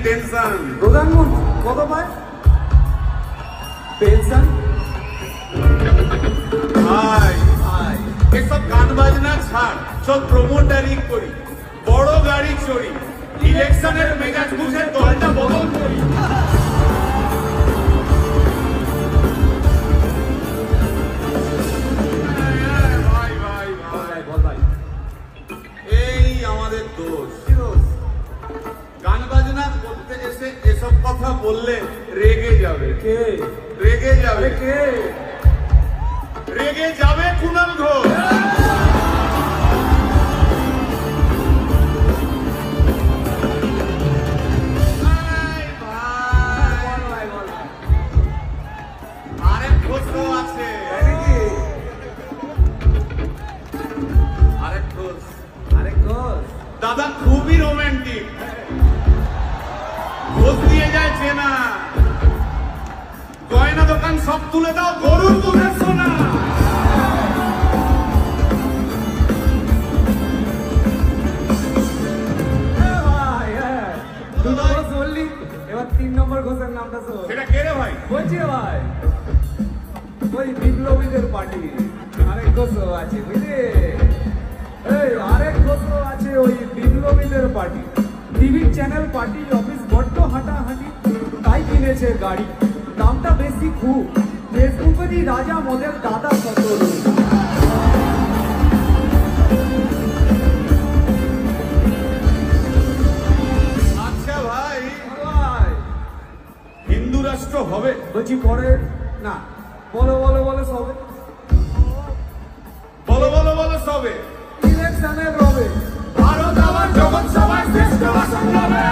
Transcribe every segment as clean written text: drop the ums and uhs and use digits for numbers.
Tension. প্রধানমন্ত্রী কত পায় পেনশন? ভাই এসব গান বাজনা ছাড়, চল প্রমোটারি করি, বড় গাড়ি চড়ি, ইলেকশনের মেজাজ বুঝে দলটা বদল করি। এই আমাদের দোষ। গান বাজনা করতে এসে এসব কথা বললে রেগে যাবে। কে রেগে যাবে? কে রেগে যাবে কুণাল ঘোষ। আরেক ঘোষ আছে, আরেক ঘোষ। দাদা খুবই রোমান্টিক, ঘোষ দিয়ে যায় চেনা, গয়না দোকান সব তুলে দাও, গরুর দুধের সোনা। এবার 3 নম্বর ঘোষের নামটা শোন। সেটা কে রে ভাই? বলছি ভাই ওই বিপ্লবীদের পার্টি আরেক ঘোষ আছে বুঝলি, এই আরেক ঘোষ আছে ওই বিপ্লবীদের party. TV channel party office বড্ড হাঁটাহাঁটি, তাই কিনেছে গাড়ি, দামটা বেশি খুব, ফেসবুকেরই রাজা মদের দাদা সতর। আচ্ছা ভাই, হিন্দু রাষ্ট্র হবে? বলছি পরে না, বলো বলো বলো সবে, বলো বলো বলো সবে। ইলেকশনের রবে ভারত আমার জগৎ সভায় শ্রেষ্ঠ ভাষণ হবে।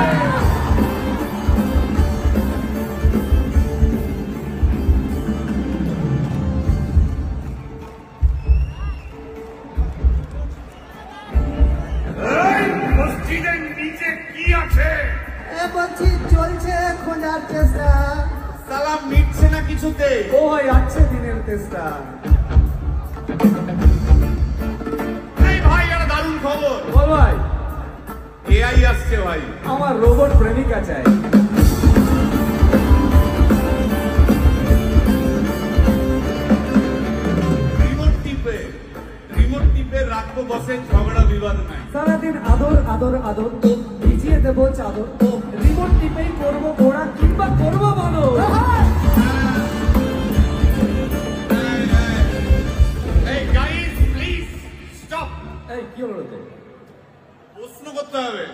মসজিদের নিচে কি আছে? বলছি চলছে খোঁজার চেষ্টা। সালাম মিটছে না কিছুতে। ও ভাই আছে দিনের চেষ্টা। এই ভাই একটা দারুণ খবর। বল ভাই। এআই আসছে ভাই। আমার রোবট প্রেমিকা চাই। রিমোট টিপে রাখবো বসে, ঝগড়া বিবাদ নাই। সারাদিন আদর আদর আদর, ভিজিয়ে দেবো চাদর, রিমোট টিপেই করবো ঘোড়া কিংবা করবো বলো। এই গাইস প্লিজ স্টপ। এই কি হলো? প্রশ্ন করতে হবে।